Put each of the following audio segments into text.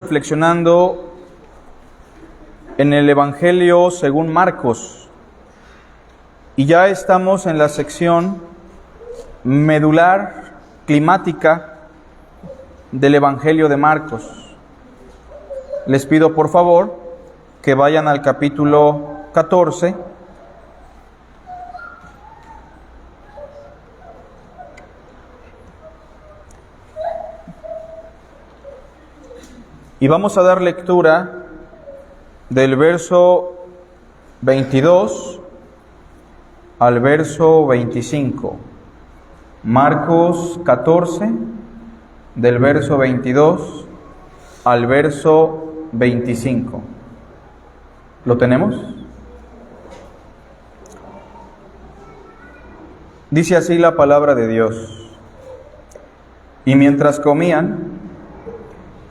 Reflexionando en el Evangelio según Marcos, y ya estamos en la sección medular climática del Evangelio de Marcos. Les pido por favor que vayan al capítulo 14. Y vamos a dar lectura del verso 22 al verso 25. Marcos 14, del verso 22 al verso 25. ¿Lo tenemos? Dice así la palabra de Dios. Y mientras comían,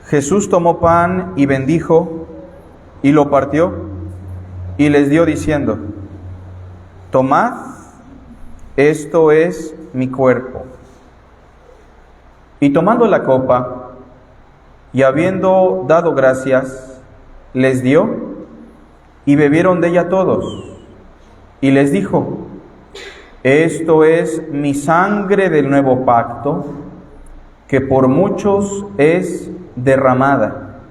Jesús tomó pan y bendijo, y lo partió, y les dio diciendo: Tomad, esto es mi cuerpo. Y tomando la copa, y habiendo dado gracias, les dio, y bebieron de ella todos. Y les dijo: Esto es mi sangre del nuevo pacto, que por muchos es derramada.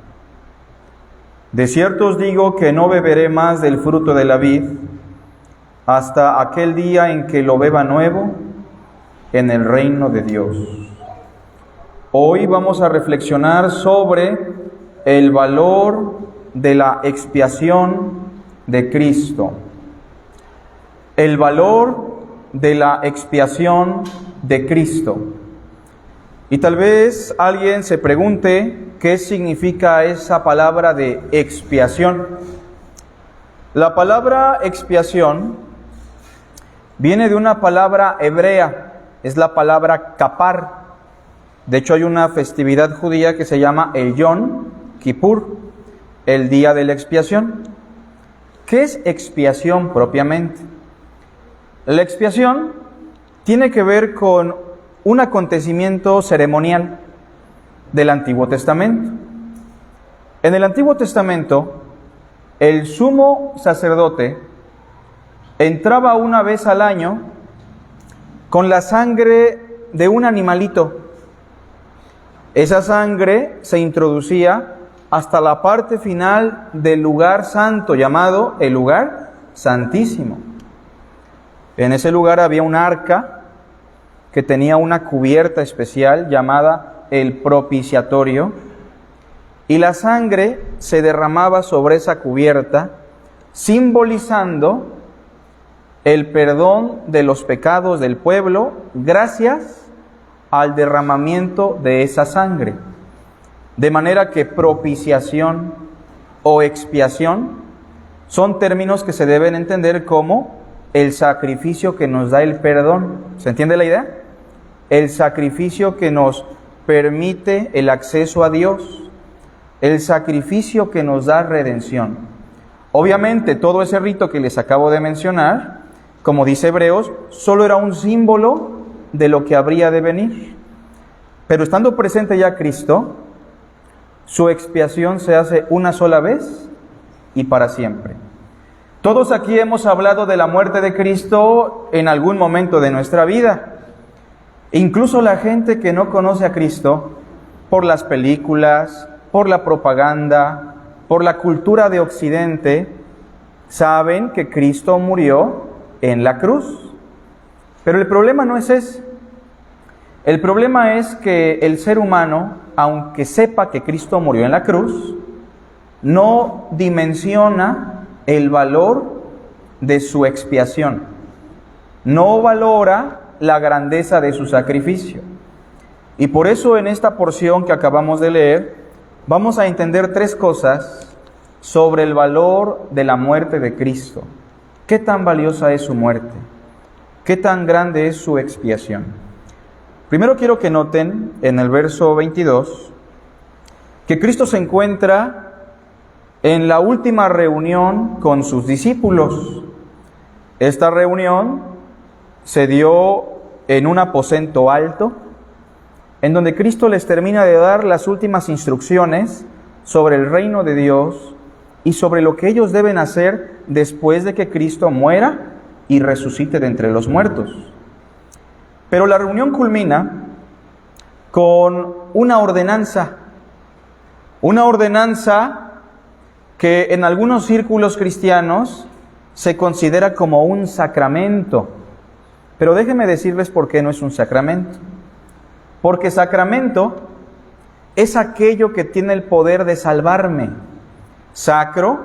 De cierto os digo que no beberé más del fruto de la vid hasta aquel día en que lo beba nuevo en el reino de Dios. Hoy vamos a reflexionar sobre el valor de la expiación de Cristo. El valor de la expiación de Cristo. Y tal vez alguien se pregunte qué significa esa palabra de expiación. La palabra expiación viene de una palabra hebrea, es la palabra kapar. De hecho, hay una festividad judía que se llama el Yom Kippur, el día de la expiación. ¿Qué es expiación propiamente? La expiación tiene que ver con un acontecimiento ceremonial del Antiguo Testamento. En el Antiguo Testamento, el sumo sacerdote entraba una vez al año con la sangre de un animalito. Esa sangre se introducía hasta la parte final del lugar santo, llamado el lugar santísimo. En ese lugar había un arca que tenía una cubierta especial llamada el propiciatorio, y la sangre se derramaba sobre esa cubierta, simbolizando el perdón de los pecados del pueblo gracias al derramamiento de esa sangre. De manera que propiciación o expiación son términos que se deben entender como el sacrificio que nos da el perdón. ¿Se entiende la idea? El sacrificio que nos permite el acceso a Dios, el sacrificio que nos da redención. Obviamente, todo ese rito que les acabo de mencionar, como dice Hebreos, solo era un símbolo de lo que habría de venir. Pero estando presente ya Cristo, su expiación se hace una sola vez y para siempre. Todos aquí hemos hablado de la muerte de Cristo en algún momento de nuestra vida. Incluso la gente que no conoce a Cristo, por las películas, por la propaganda, por la cultura de Occidente, saben que Cristo murió en la cruz. Pero el problema no es ese. El problema es que el ser humano, aunque sepa que Cristo murió en la cruz, no dimensiona el valor de su expiación. No valora la grandeza de su sacrificio. Y por eso en esta porción que acabamos de leer, vamos a entender tres cosas sobre el valor de la muerte de Cristo. ¿Qué tan valiosa es su muerte? ¿Qué tan grande es su expiación? Primero quiero que noten en el verso 22 que Cristo se encuentra en la última reunión con sus discípulos. Esta reunión se dio en un aposento alto, en donde Cristo les termina de dar las últimas instrucciones sobre el reino de Dios y sobre lo que ellos deben hacer después de que Cristo muera y resucite de entre los muertos. Pero la reunión culmina con una ordenanza que en algunos círculos cristianos se considera como un sacramento. Pero déjenme decirles por qué no es un sacramento. Porque sacramento es aquello que tiene el poder de salvarme. Sacro,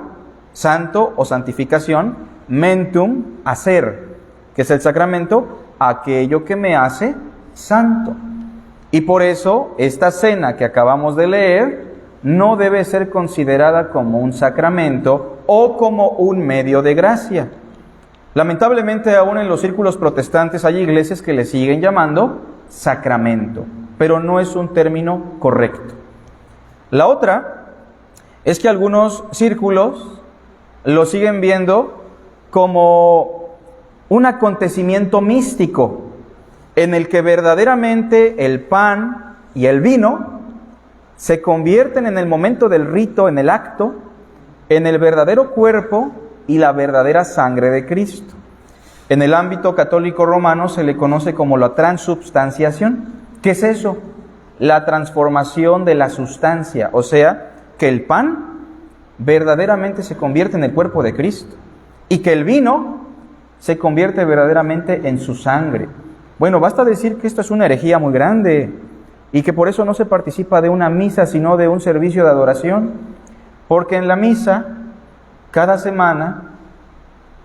santo o santificación, mentum, hacer, que es el sacramento, aquello que me hace santo. Y por eso esta cena que acabamos de leer no debe ser considerada como un sacramento o como un medio de gracia. Lamentablemente aún en los círculos protestantes hay iglesias que le siguen llamando sacramento, pero no es un término correcto. La otra es que algunos círculos lo siguen viendo como un acontecimiento místico en el que verdaderamente el pan y el vino se convierten en el momento del rito, en el acto, en el verdadero cuerpo y la verdadera sangre de Cristo. En el ámbito católico romano se le conoce como la transubstanciación. ¿Qué es eso? La transformación de la sustancia, o sea, que el pan verdaderamente se convierte en el cuerpo de Cristo y que el vino se convierte verdaderamente en su sangre. Bueno, basta decir que esto es una herejía muy grande y que por eso no se participa de una misa, sino de un servicio de adoración, porque en la misa, cada semana,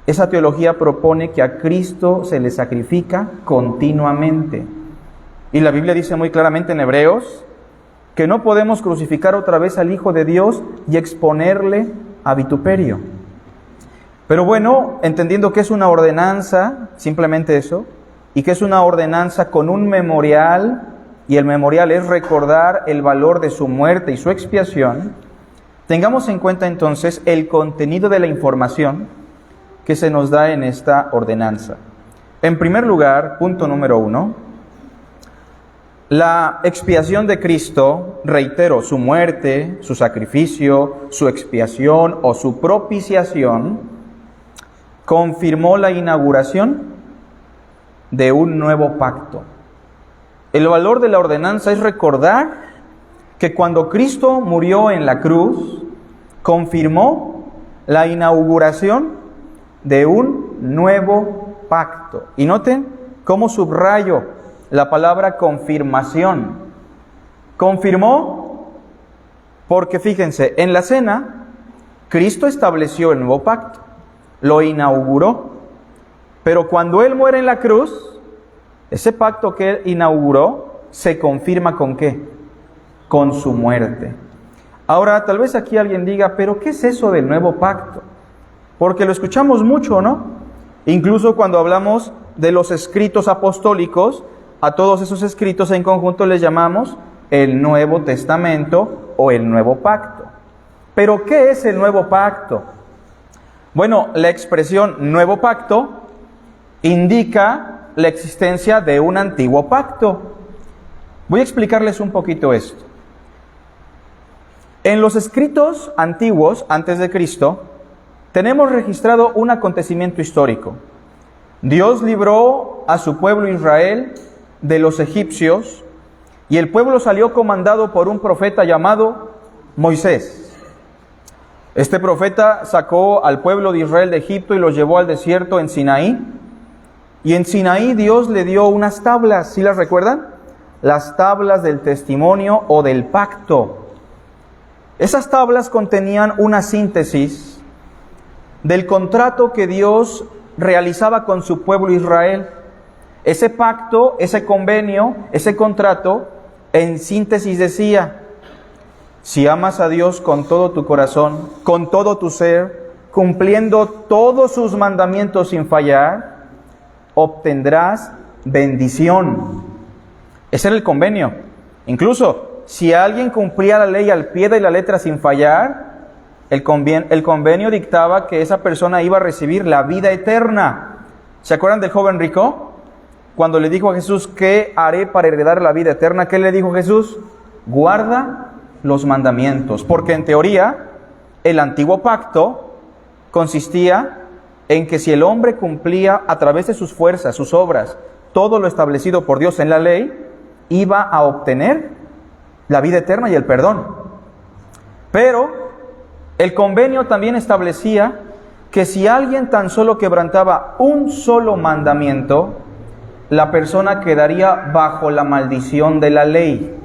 esa teología propone que a Cristo se le sacrifica continuamente. Y la Biblia dice muy claramente en Hebreos que no podemos crucificar otra vez al Hijo de Dios y exponerle a vituperio. Pero bueno, entendiendo que es una ordenanza, simplemente eso, y que es una ordenanza con un memorial, y el memorial es recordar el valor de su muerte y su expiación, tengamos en cuenta entonces el contenido de la información que se nos da en esta ordenanza. En primer lugar, punto número 1, la expiación de Cristo, reitero, su muerte, su sacrificio, su expiación o su propiciación, confirmó la inauguración de un nuevo pacto. El valor de la ordenanza es recordar que cuando Cristo murió en la cruz, confirmó la inauguración de un nuevo pacto. Y noten cómo subrayo la palabra confirmación. Confirmó porque, fíjense, en la cena, Cristo estableció el nuevo pacto, lo inauguró. Pero cuando Él muere en la cruz, ese pacto que Él inauguró se confirma ¿con qué? Con su muerte. Ahora, tal vez aquí alguien diga, ¿pero qué es eso del nuevo pacto? Porque lo escuchamos mucho, ¿no? Incluso cuando hablamos de los escritos apostólicos, a todos esos escritos en conjunto les llamamos el Nuevo Testamento o el Nuevo Pacto. ¿Pero qué es el Nuevo Pacto? Bueno, la expresión Nuevo Pacto indica la existencia de un antiguo pacto. Voy a explicarles un poquito esto. En los escritos antiguos, antes de Cristo, tenemos registrado un acontecimiento histórico. Dios libró a su pueblo Israel de los egipcios y el pueblo salió comandado por un profeta llamado Moisés. Este profeta sacó al pueblo de Israel de Egipto y los llevó al desierto en Sinaí. Y en Sinaí Dios le dio unas tablas, ¿sí las recuerdan? Las tablas del testimonio o del pacto. Esas tablas contenían una síntesis del contrato que Dios realizaba con su pueblo Israel. Ese pacto, ese convenio, ese contrato, en síntesis decía: si amas a Dios con todo tu corazón, con todo tu ser, cumpliendo todos sus mandamientos sin fallar, obtendrás bendición. Ese era el convenio. Incluso, si alguien cumplía la ley al pie de la letra sin fallar, el convenio dictaba que esa persona iba a recibir la vida eterna. ¿Se acuerdan del joven rico? Cuando le dijo a Jesús, ¿qué haré para heredar la vida eterna? ¿Qué le dijo Jesús? Guarda los mandamientos, porque en teoría el antiguo pacto consistía en que si el hombre cumplía a través de sus fuerzas, sus obras, todo lo establecido por Dios en la ley, iba a obtener la vida eterna y el perdón. Pero el convenio también establecía que si alguien tan solo quebrantaba un solo mandamiento, la persona quedaría bajo la maldición de la ley.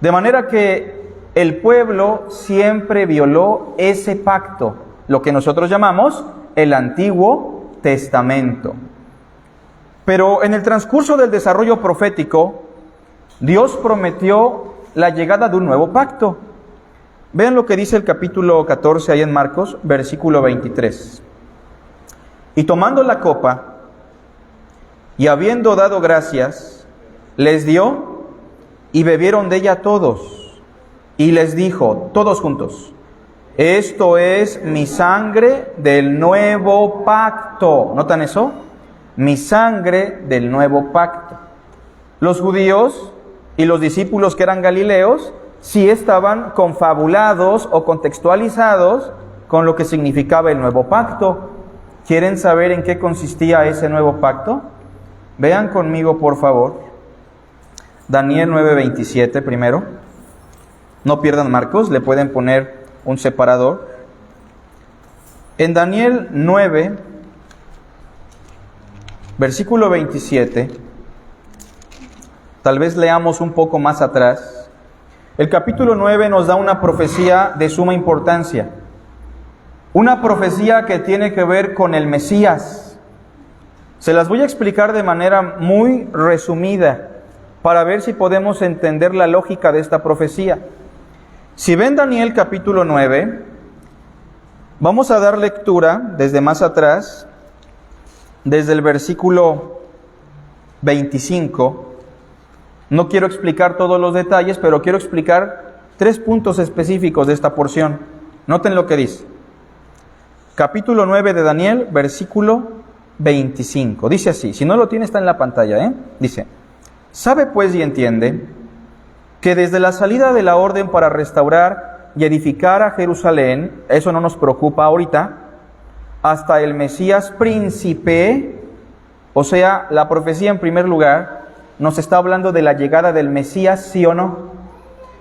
De manera que el pueblo siempre violó ese pacto, lo que nosotros llamamos el Antiguo Testamento. Pero en el transcurso del desarrollo profético, Dios prometió la llegada de un nuevo pacto. Vean lo que dice el capítulo 14 ahí en Marcos, versículo 23. Y tomando la copa, y habiendo dado gracias, les dio, y bebieron de ella todos. Y les dijo, todos juntos, esto es mi sangre del nuevo pacto. ¿Notan eso? Mi sangre del nuevo pacto. Los judíos y los discípulos que eran galileos sí estaban confabulados o contextualizados con lo que significaba el nuevo pacto. ¿Quieren saber en qué consistía ese nuevo pacto? Vean conmigo, por favor, Daniel 9:27 primero. No pierdan Marcos, le pueden poner un separador. En Daniel 9, versículo 27, tal vez leamos un poco más atrás. El capítulo 9 nos da una profecía de suma importancia. Una profecía que tiene que ver con el Mesías. Se las voy a explicar de manera muy resumida para ver si podemos entender la lógica de esta profecía. Si ven Daniel capítulo 9, vamos a dar lectura desde más atrás, desde el versículo 25. No quiero explicar todos los detalles, pero quiero explicar 3 puntos específicos de esta porción. Noten lo que dice. Capítulo 9 de Daniel, versículo 25. Dice así, si no lo tiene está en la pantalla, Dice, sabe pues y entiende que desde la salida de la orden para restaurar y edificar a Jerusalén, eso no nos preocupa ahorita, hasta el Mesías príncipe, o sea, la profecía en primer lugar, nos está hablando de la llegada del Mesías, ¿sí o no?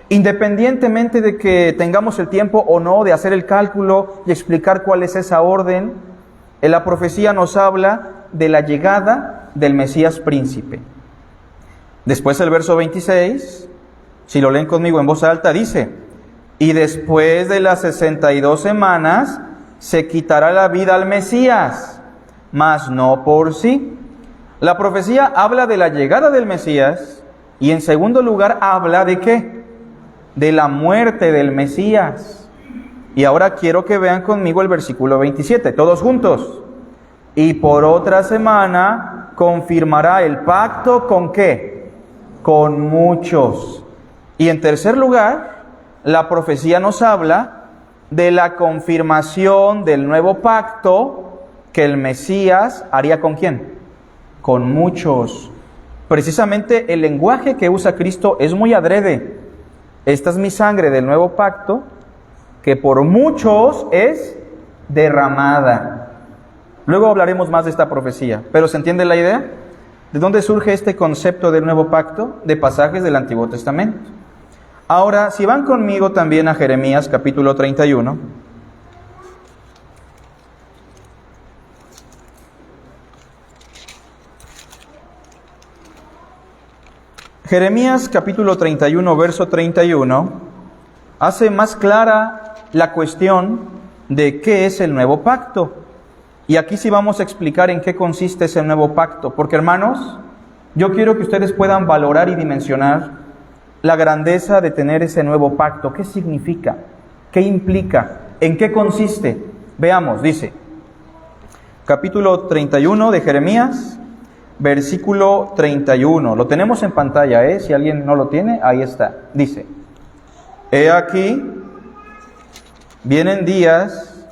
Independientemente de que tengamos el tiempo o no de hacer el cálculo y explicar cuál es esa orden, en la profecía nos habla de la llegada del Mesías príncipe. Después el verso 26, si lo leen conmigo en voz alta, dice, y después de las 62 semanas se quitará la vida al Mesías, mas no por sí. La profecía habla de la llegada del Mesías y en segundo lugar habla de ¿qué? De la muerte del Mesías. Y ahora quiero que vean conmigo el versículo 27, todos juntos. Y por otra semana confirmará el pacto ¿con qué? Con muchos. Y en tercer lugar, la profecía nos habla de la confirmación del nuevo pacto que el Mesías haría ¿con quién? Con muchos. Precisamente el lenguaje que usa Cristo es muy adrede. Esta es mi sangre del nuevo pacto, que por muchos es derramada. Luego hablaremos más de esta profecía, pero ¿se entiende la idea? ¿De dónde surge este concepto del nuevo pacto? De pasajes del Antiguo Testamento. Ahora, si van conmigo también a Jeremías capítulo 31, Jeremías capítulo 31, verso 31, hace más clara la cuestión de qué es el nuevo pacto. Y aquí sí vamos a explicar en qué consiste ese nuevo pacto. Porque hermanos, yo quiero que ustedes puedan valorar y dimensionar la grandeza de tener ese nuevo pacto. ¿Qué significa? ¿Qué implica? ¿En qué consiste? Veamos, dice, capítulo 31 de Jeremías, versículo 31. Lo tenemos en pantalla, si alguien no lo tiene, ahí está. Dice, he aquí, vienen días,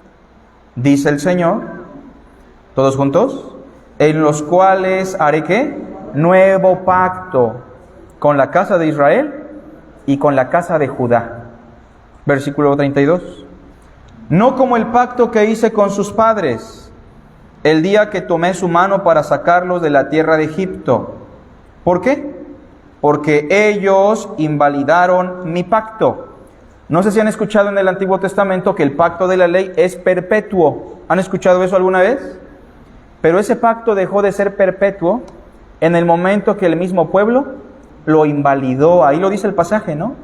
dice el Señor, todos juntos, en los cuales haré ¿qué? Nuevo pacto con la casa de Israel y con la casa de Judá. Versículo 32. No como el pacto que hice con sus padres, el día que tomé su mano para sacarlos de la tierra de Egipto. ¿Por qué? Porque ellos invalidaron mi pacto. No sé si han escuchado en el Antiguo Testamento que el pacto de la ley es perpetuo. ¿Han escuchado eso alguna vez? Pero ese pacto dejó de ser perpetuo en el momento que el mismo pueblo lo invalidó. Ahí lo dice el pasaje, ¿no?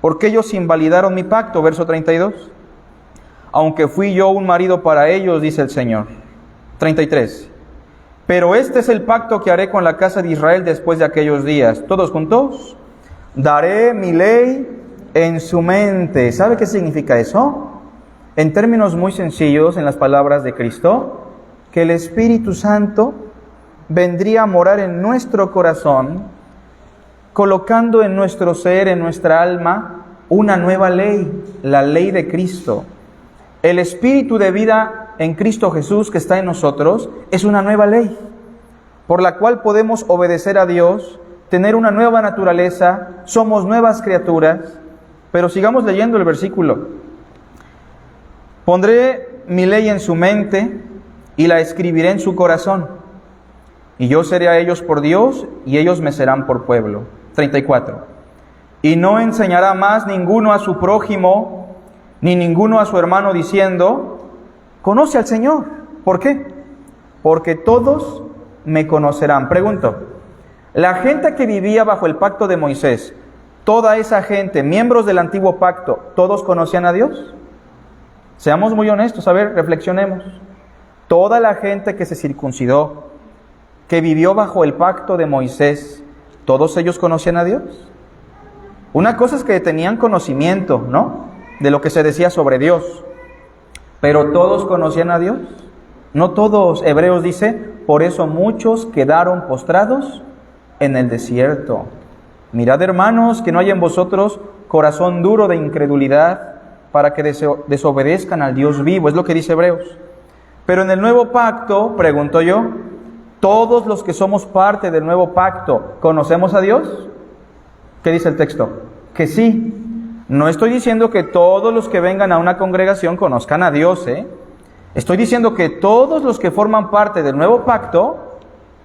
Porque ellos invalidaron mi pacto, verso 32. Aunque fui yo un marido para ellos, dice el Señor. 33. Pero este es el pacto que haré con la casa de Israel después de aquellos días. ¿Todos juntos? Daré mi ley en su mente. ¿Sabe qué significa eso? En términos muy sencillos, en las palabras de Cristo, que el Espíritu Santo vendría a morar en nuestro corazón, colocando en nuestro ser, en nuestra alma, una nueva ley, la ley de Cristo. El Espíritu de vida en Cristo Jesús que está en nosotros es una nueva ley, por la cual podemos obedecer a Dios, tener una nueva naturaleza, somos nuevas criaturas. Pero sigamos leyendo el versículo. Pondré mi ley en su mente y la escribiré en su corazón. Y yo seré a ellos por Dios y ellos me serán por pueblo. 34. Y no enseñará más ninguno a su prójimo, ni ninguno a su hermano diciendo, conoce al Señor. ¿Por qué? Porque todos me conocerán. Pregunto, la gente que vivía bajo el pacto de Moisés, toda esa gente, miembros del antiguo pacto, ¿todos conocían a Dios? Seamos muy honestos, a ver, reflexionemos. Toda la gente que se circuncidó, que vivió bajo el pacto de Moisés, ¿todos ellos conocían a Dios? Una cosa es que tenían conocimiento, ¿no?, de lo que se decía sobre Dios. Pero ¿todos conocían a Dios? No todos. Hebreos dice, por eso muchos quedaron postrados en el desierto. Mirad, hermanos, que no haya en vosotros corazón duro de incredulidad para que desobedezcan al Dios vivo. Es lo que dice Hebreos. Pero en el nuevo pacto, pregunto yo, ¿todos los que somos parte del nuevo pacto conocemos a Dios? ¿Qué dice el texto? Que sí. No estoy diciendo que todos los que vengan a una congregación conozcan a Dios, ¿eh? Estoy diciendo que todos los que forman parte del nuevo pacto,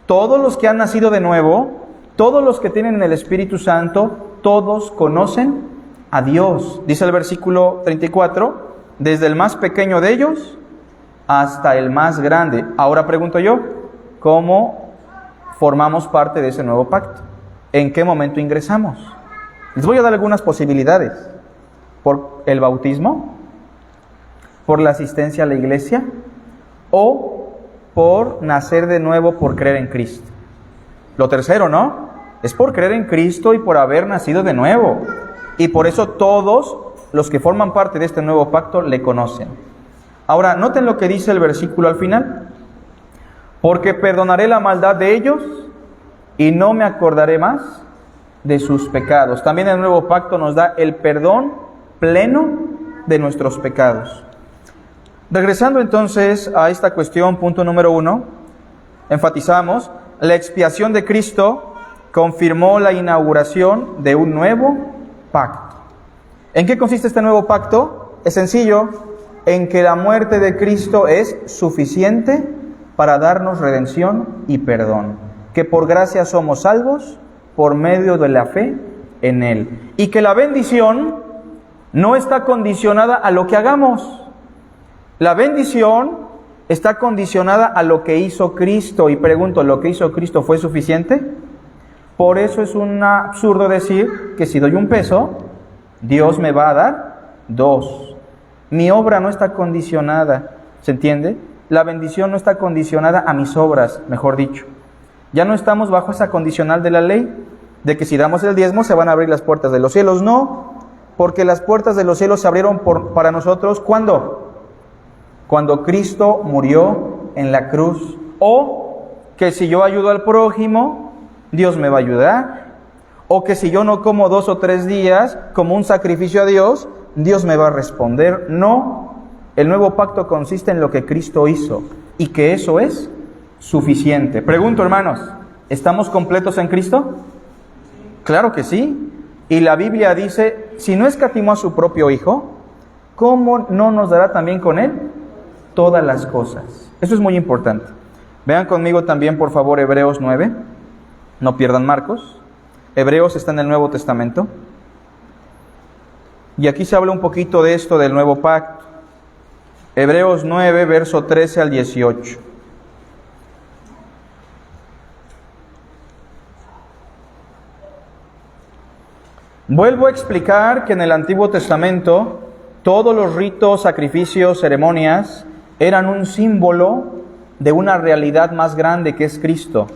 todos los que han nacido de nuevo, todos los que tienen el Espíritu Santo, todos conocen a Dios. Dice el versículo 34, desde el más pequeño de ellos hasta el más grande. Ahora pregunto yo, ¿cómo formamos parte de ese nuevo pacto? ¿En qué momento ingresamos? Les voy a dar algunas posibilidades. Por el bautismo, por la asistencia a la iglesia o por nacer de nuevo por creer en Cristo. Lo tercero, ¿no? Es por creer en Cristo y por haber nacido de nuevo. Y por eso todos los que forman parte de este nuevo pacto le conocen. Ahora, noten lo que dice el versículo al final. Porque perdonaré la maldad de ellos y no me acordaré más de sus pecados. También el nuevo pacto nos da el perdón pleno de nuestros pecados. Regresando entonces a esta cuestión, punto número 1, enfatizamos, la expiación de Cristo confirmó la inauguración de un nuevo pacto. ¿En qué consiste este nuevo pacto? Es sencillo, en que la muerte de Cristo es suficiente para darnos redención y perdón, que por gracia somos salvos por medio de la fe en Él, y que la bendición no está condicionada a lo que hagamos. La bendición está condicionada a lo que hizo Cristo. Y pregunto, ¿lo que hizo Cristo fue suficiente? Por eso es un absurdo decir que si doy un peso, Dios me va a dar 2. Mi obra no está condicionada, ¿se entiende? La bendición no está condicionada a mis obras, mejor dicho. Ya no estamos bajo esa condicional de la ley, de que si damos el diezmo se van a abrir las puertas de los cielos. No, porque las puertas de los cielos se abrieron para nosotros, ¿cuándo? Cuando Cristo murió en la cruz. O que si yo ayudo al prójimo, Dios me va a ayudar. O que si yo no como 2 o 3 días como un sacrificio a Dios, Dios me va a responder. No, el nuevo pacto consiste en lo que Cristo hizo y que eso es suficiente. Pregunto, hermanos, ¿estamos completos en Cristo? Claro que sí. Y la Biblia dice, si no escatimó a su propio Hijo, ¿cómo no nos dará también con Él todas las cosas? Eso es muy importante. Vean conmigo también, por favor, Hebreos 9. No pierdan Marcos. Hebreos está en el Nuevo Testamento. Y aquí se habla un poquito de esto del nuevo pacto. Hebreos 9, verso 13 al 18. Vuelvo a explicar que en el Antiguo Testamento todos los ritos, sacrificios, ceremonias eran un símbolo de una realidad más grande que es Cristo.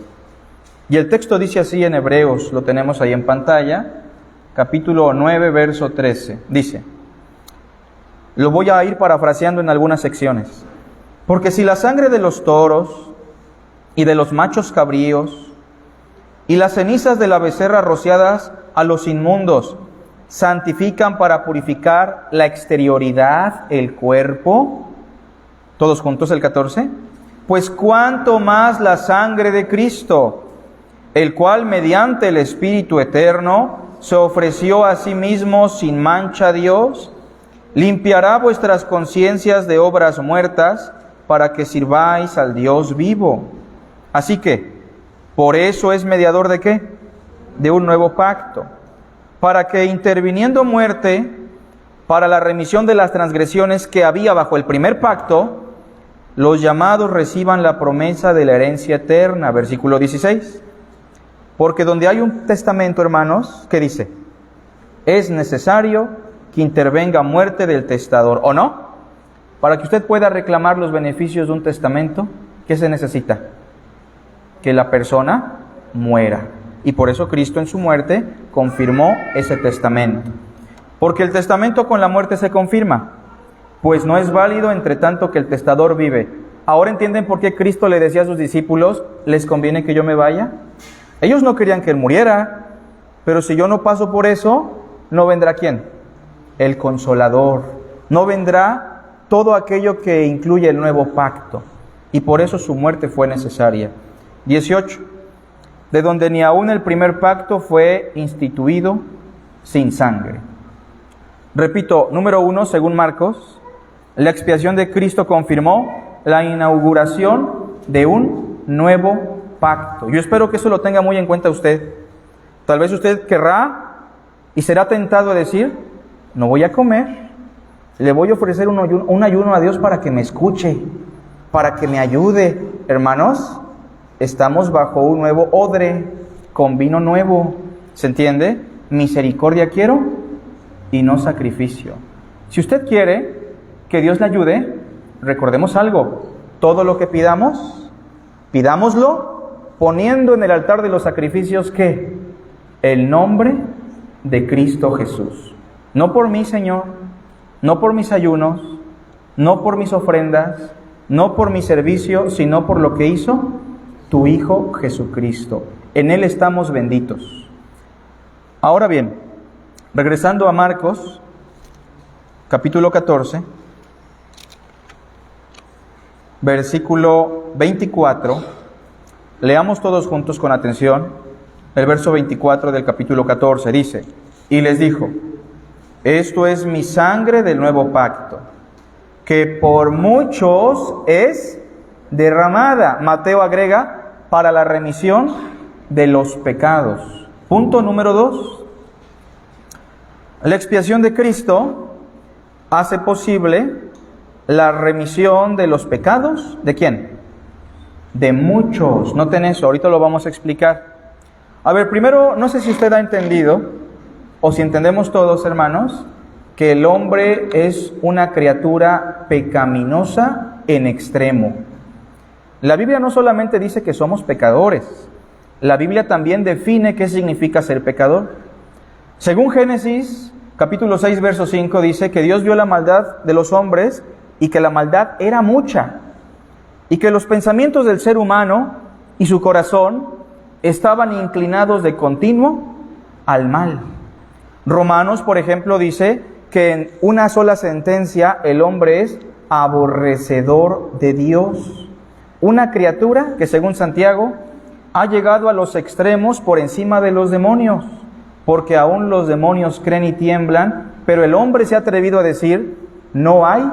Y el texto dice así en Hebreos, lo tenemos ahí en pantalla, capítulo 9, verso 13. Dice, lo voy a ir parafraseando en algunas secciones. Porque si la sangre de los toros y de los machos cabríos y las cenizas de la becerra rociadas a los inmundos santifican para purificar la exterioridad, el cuerpo, todos juntos el 14, pues cuánto más la sangre de Cristo, el cual mediante el Espíritu eterno se ofreció a sí mismo sin mancha a Dios, limpiará vuestras conciencias de obras muertas para que sirváis al Dios vivo. Así que, por eso es mediador ¿de qué? De un nuevo pacto, para que interviniendo muerte para la remisión de las transgresiones que había bajo el primer pacto, los llamados reciban la promesa de la herencia eterna. Versículo 16. Porque donde hay un testamento, hermanos, ¿qué dice? Es necesario que intervenga muerte del testador, ¿o no? Para que usted pueda reclamar los beneficios de un testamento, ¿qué se necesita? Que la persona muera. Y por eso Cristo en su muerte confirmó ese testamento. Porque el testamento con la muerte se confirma, pues no es válido entre tanto que el testador vive. ¿Ahora entienden por qué Cristo le decía a sus discípulos, les conviene que yo me vaya? Ellos no querían que Él muriera, pero si yo no paso por eso, no vendrá ¿quién? El Consolador. No vendrá todo aquello que incluye el nuevo pacto. Y por eso su muerte fue necesaria. 18. De donde ni aún el primer pacto fue instituido sin sangre. Repito, número 1, según Marcos, la expiación de Cristo confirmó la inauguración de un nuevo pacto. Yo espero que eso lo tenga muy en cuenta usted. Tal vez usted querrá y será tentado a decir, no voy a comer, le voy a ofrecer un ayuno a Dios para que me escuche, para que me ayude. Hermanos, estamos bajo un nuevo odre, con vino nuevo, ¿se entiende? Misericordia quiero y no sacrificio. Si usted quiere que Dios le ayude, recordemos algo, todo lo que pidamos, pidámoslo poniendo en el altar de los sacrificios, ¿qué? El nombre de Cristo Jesús. No por mí, Señor, no por mis ayunos, no por mis ofrendas, no por mi servicio, sino por lo que hizo tu Hijo Jesucristo. En Él estamos benditos. Ahora bien, regresando a Marcos, capítulo 14, versículo 24, leamos todos juntos con atención. El verso 24 del capítulo 14 dice, y les dijo, esto es mi sangre del nuevo pacto, que por muchos es derramada. Mateo agrega, para la remisión de los pecados. Punto número 2. La expiación de Cristo hace posible la remisión de los pecados. ¿De quién? De muchos. Noten eso, ahorita lo vamos a explicar. A ver, primero, no sé si usted ha entendido, o si entendemos todos, hermanos, que el hombre es una criatura pecaminosa en extremo. La Biblia no solamente dice que somos pecadores, la Biblia también define qué significa ser pecador. Según Génesis, capítulo 6, verso 5, dice que Dios vio la maldad de los hombres y que la maldad era mucha, y que los pensamientos del ser humano y su corazón estaban inclinados de continuo al mal. Romanos, por ejemplo, dice que en una sola sentencia el hombre es aborrecedor de Dios. Una criatura que, según Santiago, ha llegado a los extremos por encima de los demonios. porque aún los demonios creen y tiemblan, pero el hombre se ha atrevido a decir, no hay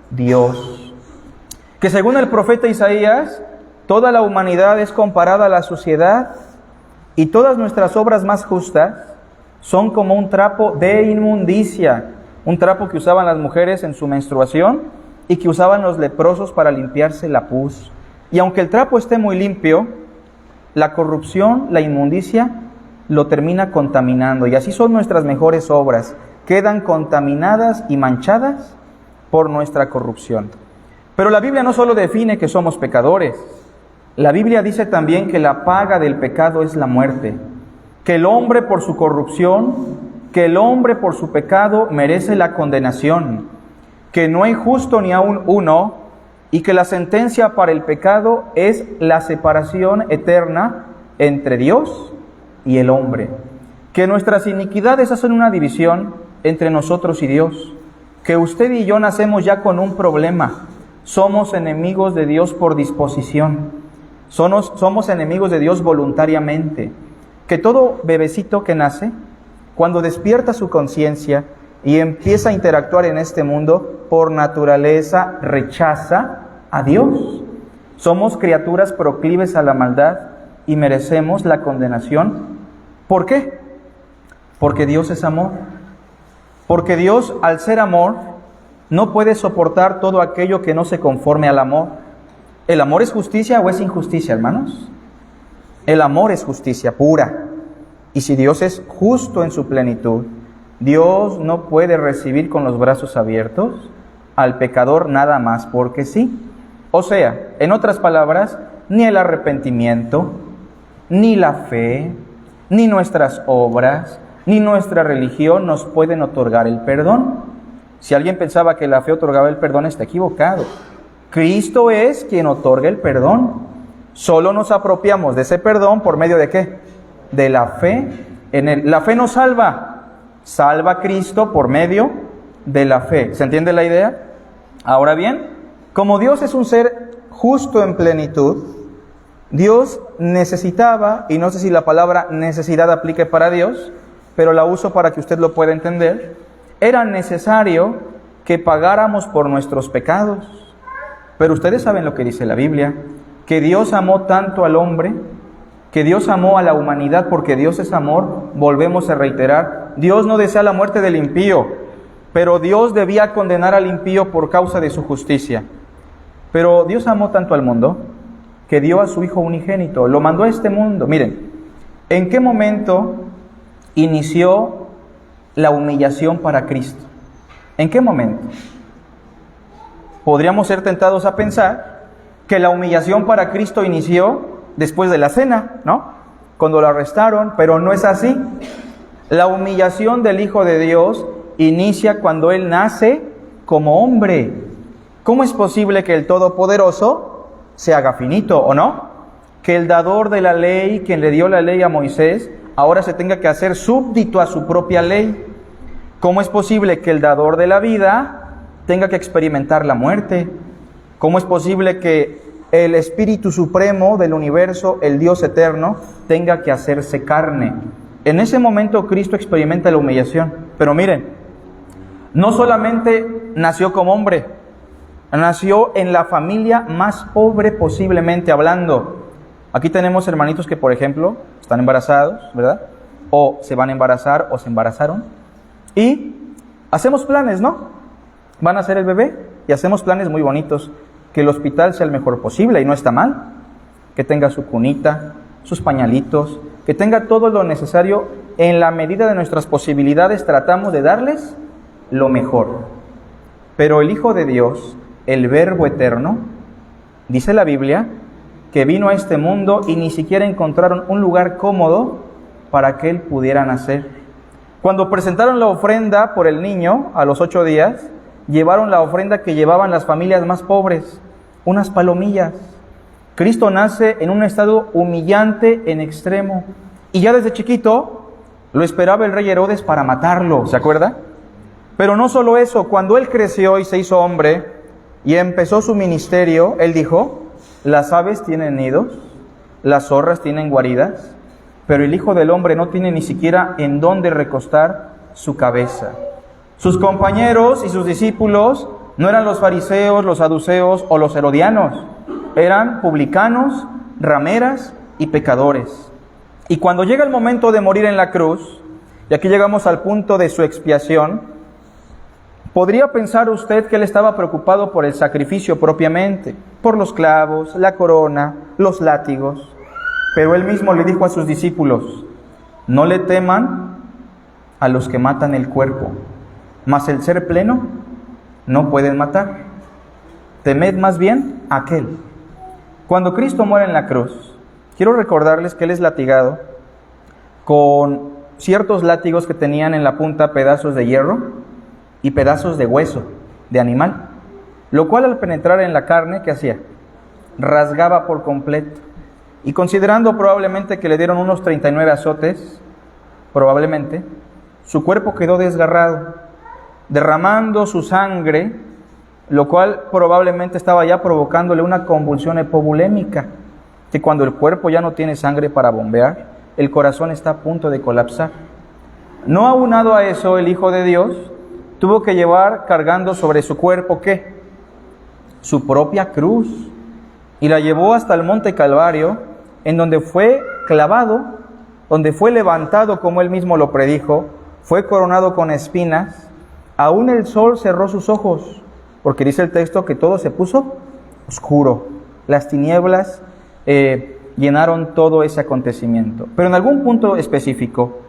Dios. Que según el profeta Isaías, toda la humanidad es comparada a la suciedad y todas nuestras obras más justas son como un trapo de inmundicia, un trapo que usaban las mujeres en su menstruación y que usaban los leprosos para limpiarse la pus. Y aunque el trapo esté muy limpio, la corrupción, la inmundicia, lo termina contaminando. Y así son nuestras mejores obras, quedan contaminadas y manchadas por nuestra corrupción. Pero la Biblia no solo define que somos pecadores, la Biblia dice también que la paga del pecado es la muerte, que el hombre por su corrupción, que el hombre por su pecado merece la condenación, que no hay justo ni aun uno, y que la sentencia para el pecado es la separación eterna entre Dios y el hombre, que nuestras iniquidades hacen una división entre nosotros y Dios, que usted y yo nacemos ya con un problema, somos enemigos de Dios por disposición, somos enemigos de Dios voluntariamente, que todo bebecito que nace, cuando despierta su conciencia y empieza a interactuar en este mundo, por naturaleza rechaza a Dios. Somos criaturas proclives a la maldad y merecemos la condenación. ¿Por qué? Porque Dios es amor. Porque Dios, al ser amor, no puede soportar todo aquello que no se conforme al amor. ¿El amor es justicia o es injusticia, hermanos? El amor es justicia pura. Y si Dios es justo en su plenitud, Dios no puede recibir con los brazos abiertos al pecador nada más porque sí. O sea, en otras palabras, ni el arrepentimiento, ni la fe, ni nuestras obras, ni nuestra religión nos pueden otorgar el perdón. Si alguien pensaba que la fe otorgaba el perdón, está equivocado. Cristo es quien otorga el perdón. Solo nos apropiamos de ese perdón por medio de ¿qué? De la fe. La fe nos salva. Salva a Cristo por medio de la fe. ¿Se entiende la idea? Ahora bien, como Dios es un ser justo en plenitud, Dios necesitaba, y no sé si la palabra necesidad aplique para Dios, pero la uso para que usted lo pueda entender, era necesario que pagáramos por nuestros pecados. Pero ustedes saben lo que dice la Biblia, que Dios amó tanto al hombre, que Dios amó a la humanidad porque Dios es amor. Volvemos a reiterar, Dios no desea la muerte del impío, pero Dios debía condenar al impío por causa de su justicia. Pero Dios amó tanto al mundo que dio a su Hijo unigénito, lo mandó a este mundo. Miren, ¿en qué momento inició la humillación para Cristo? ¿En qué momento? Podríamos ser tentados a pensar que la humillación para Cristo inició después de la cena, ¿no? Cuando lo arrestaron, pero no es así. La humillación del Hijo de Dios inicia cuando Él nace como hombre. ¿Cómo es posible que el Todopoderoso se haga finito, o no? Que el dador de la ley, quien le dio la ley a Moisés, ahora se tenga que hacer súbdito a su propia ley. ¿Cómo es posible que el dador de la vida tenga que experimentar la muerte? ¿Cómo es posible que el Espíritu Supremo del universo, el Dios eterno, tenga que hacerse carne? En ese momento Cristo experimenta la humillación. Pero miren, no solamente nació como hombre, nació en la familia más pobre posiblemente hablando. Aquí tenemos hermanitos que, por ejemplo, están embarazados, ¿verdad? O se van a embarazar o se embarazaron. Y hacemos planes, ¿no? Van a hacer el bebé y hacemos planes muy bonitos. Que el hospital sea el mejor posible y no está mal. Que tenga su cunita, sus pañalitos, que tenga todo lo necesario. En la medida de nuestras posibilidades tratamos de darles lo mejor. Pero el Hijo de Dios, el Verbo eterno, dice la Biblia, que vino a este mundo y ni siquiera encontraron un lugar cómodo para que Él pudiera nacer. Cuando presentaron la ofrenda por el niño a los 8 días, llevaron la ofrenda que llevaban las familias más pobres, unas palomillas. Cristo nace en un estado humillante en extremo. Y ya desde chiquito lo esperaba el rey Herodes para matarlo, ¿se acuerda? Pero no solo eso, cuando Él creció y se hizo hombre y empezó su ministerio, Él dijo, las aves tienen nidos, las zorras tienen guaridas, pero el Hijo del Hombre no tiene ni siquiera en dónde recostar su cabeza. Sus compañeros y sus discípulos no eran los fariseos, los saduceos o los herodianos, eran publicanos, rameras y pecadores. Y cuando llega el momento de morir en la cruz, y aquí llegamos al punto de su expiación, podría pensar usted que él estaba preocupado por el sacrificio propiamente, por los clavos, la corona, los látigos. Pero él mismo le dijo a sus discípulos: no le teman a los que matan el cuerpo, mas el ser pleno no pueden matar. Temed más bien a aquel. Cuando Cristo muere en la cruz, quiero recordarles que él es latigado con ciertos látigos que tenían en la punta pedazos de hierro y pedazos de hueso de animal, lo cual al penetrar en la carne, ¿qué hacía? Rasgaba por completo. Y considerando probablemente que le dieron unos 39 azotes, probablemente, su cuerpo quedó desgarrado, derramando su sangre, lo cual probablemente estaba ya provocándole una convulsión hipovolémica, que cuando el cuerpo ya no tiene sangre para bombear, el corazón está a punto de colapsar. No aunado a eso, el Hijo de Dios tuvo que llevar cargando sobre su cuerpo, ¿qué? Su propia cruz, y la llevó hasta el monte Calvario, en donde fue clavado, donde fue levantado, como él mismo lo predijo, fue coronado con espinas. Aún el sol cerró sus ojos, porque dice el texto que todo se puso oscuro. Las tinieblas llenaron todo ese acontecimiento. Pero en algún punto específico,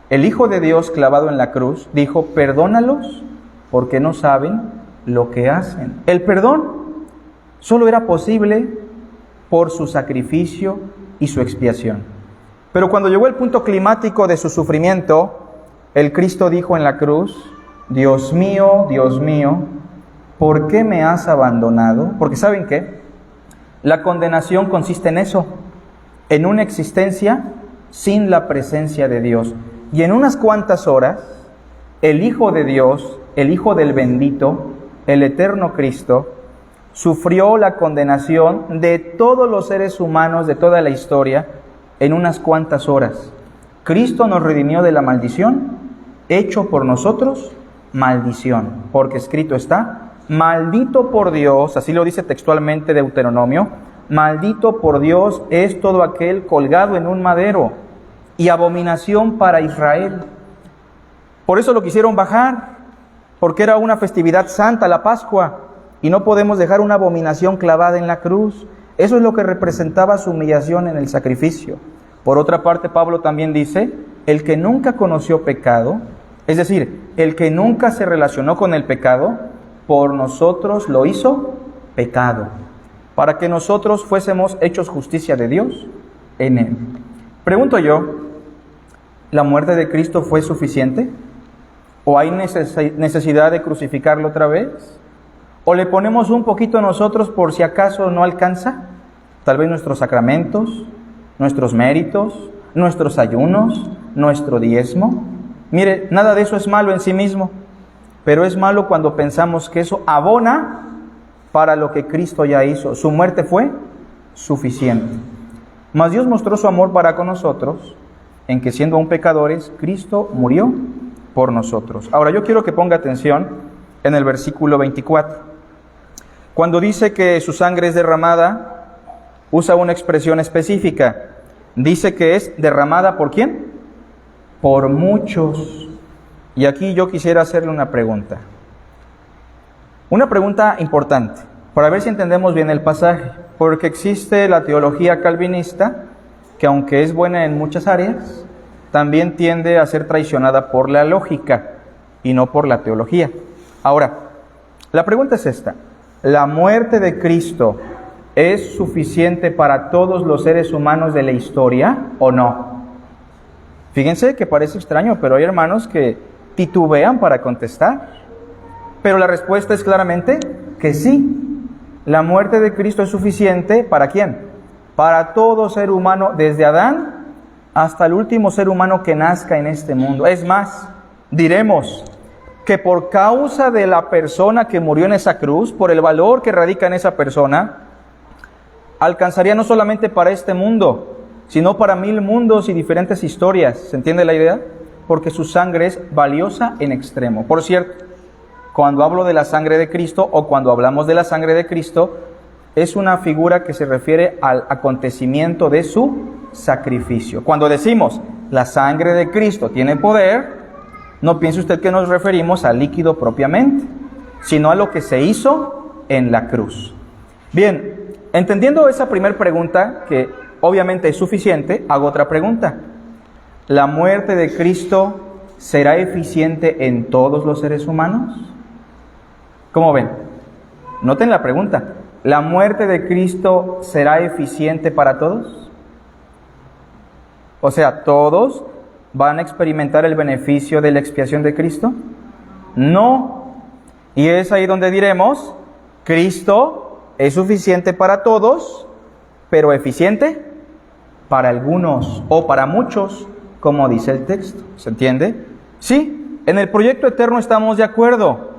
el Hijo de Dios clavado en la cruz dijo: perdónalos porque no saben lo que hacen. El perdón solo era posible por su sacrificio y su expiación. Pero cuando llegó el punto climático de su sufrimiento, el Cristo dijo en la cruz: Dios mío, ¿por qué me has abandonado? Porque ¿saben qué? La condenación consiste en eso, en una existencia sin la presencia de Dios. Y en unas cuantas horas, el Hijo de Dios, el Hijo del bendito, el eterno Cristo, sufrió la condenación de todos los seres humanos de toda la historia en unas cuantas horas. Cristo nos redimió de la maldición, hecho por nosotros maldición, porque escrito está: maldito por Dios, así lo dice textualmente Deuteronomio, maldito por Dios es todo aquel colgado en un madero, y abominación para Israel. Por eso lo quisieron bajar, porque era una festividad santa, la Pascua, y no podemos dejar una abominación clavada en la cruz. Eso es lo que representaba su humillación en el sacrificio. Por otra parte, Pablo también dice: el que nunca conoció pecado, es decir, el que nunca se relacionó con el pecado, por nosotros lo hizo pecado, para que nosotros fuésemos hechos justicia de Dios en él. Pregunto yo, ¿la muerte de Cristo fue suficiente? ¿O hay necesidad de crucificarlo otra vez? ¿O le ponemos un poquito nosotros por si acaso no alcanza? Tal vez nuestros sacramentos, nuestros méritos, nuestros ayunos, nuestro diezmo. Mire, nada de eso es malo en sí mismo, pero es malo cuando pensamos que eso abona para lo que Cristo ya hizo. Su muerte fue suficiente. Mas Dios mostró su amor para con nosotros, en que siendo aún pecadores, Cristo murió por nosotros. Ahora yo quiero que ponga atención en el versículo 24. Cuando dice que su sangre es derramada, usa una expresión específica. Dice que es derramada ¿por quién? Por muchos. Y aquí yo quisiera hacerle una pregunta. Una pregunta importante, para ver si entendemos bien el pasaje. Porque existe la teología calvinista, que aunque es buena en muchas áreas, también tiende a ser traicionada por la lógica y no por la teología. Ahora, la pregunta es esta: ¿la muerte de Cristo es suficiente para todos los seres humanos de la historia o no? Fíjense que parece extraño, pero hay hermanos que titubean para contestar. Pero la respuesta es claramente que sí. La muerte de Cristo es suficiente ¿para quién? Para todo ser humano, desde Adán hasta el último ser humano que nazca en este mundo. Es más, diremos que por causa de la persona que murió en esa cruz, por el valor que radica en esa persona, alcanzaría no solamente para este mundo, sino para 1000 mundos y diferentes historias. ¿Se entiende la idea? Porque su sangre es valiosa en extremo. Por cierto, cuando hablo de la sangre de Cristo o cuando hablamos de la sangre de Cristo, es una figura que se refiere al acontecimiento de su sacrificio. Cuando decimos la sangre de Cristo tiene poder, no piense usted que nos referimos al líquido propiamente, sino a lo que se hizo en la cruz. Bien, entendiendo esa primera pregunta, que obviamente es suficiente, hago otra pregunta. ¿La muerte de Cristo será eficiente en todos los seres humanos? ¿Cómo ven? Noten la pregunta. ¿La muerte de Cristo será eficiente para todos? O sea, ¿todos van a experimentar el beneficio de la expiación de Cristo? No. Y es ahí donde diremos, Cristo es suficiente para todos, pero eficiente para algunos o para muchos, como dice el texto. ¿Se entiende? Sí, en el proyecto eterno estamos de acuerdo,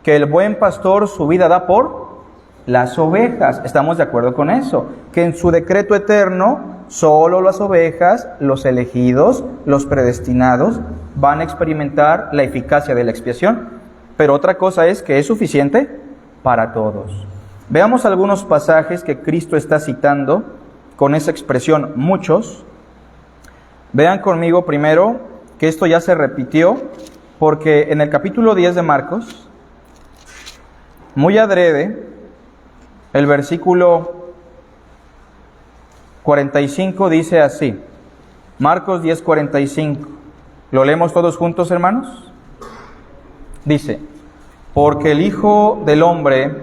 que el buen pastor su vida da por las ovejas. Estamos de acuerdo con eso, que en su decreto eterno solo las ovejas, los elegidos, los predestinados, van a experimentar la eficacia de la expiación. Pero otra cosa es que es suficiente para todos. Veamos algunos pasajes que Cristo está citando con esa expresión muchos. Vean conmigo primero que esto ya se repitió, porque en el capítulo 10 de Marcos, muy adrede, el versículo 45 dice así, Marcos 10:45. ¿Lo leemos todos juntos, hermanos? Dice, porque el Hijo del Hombre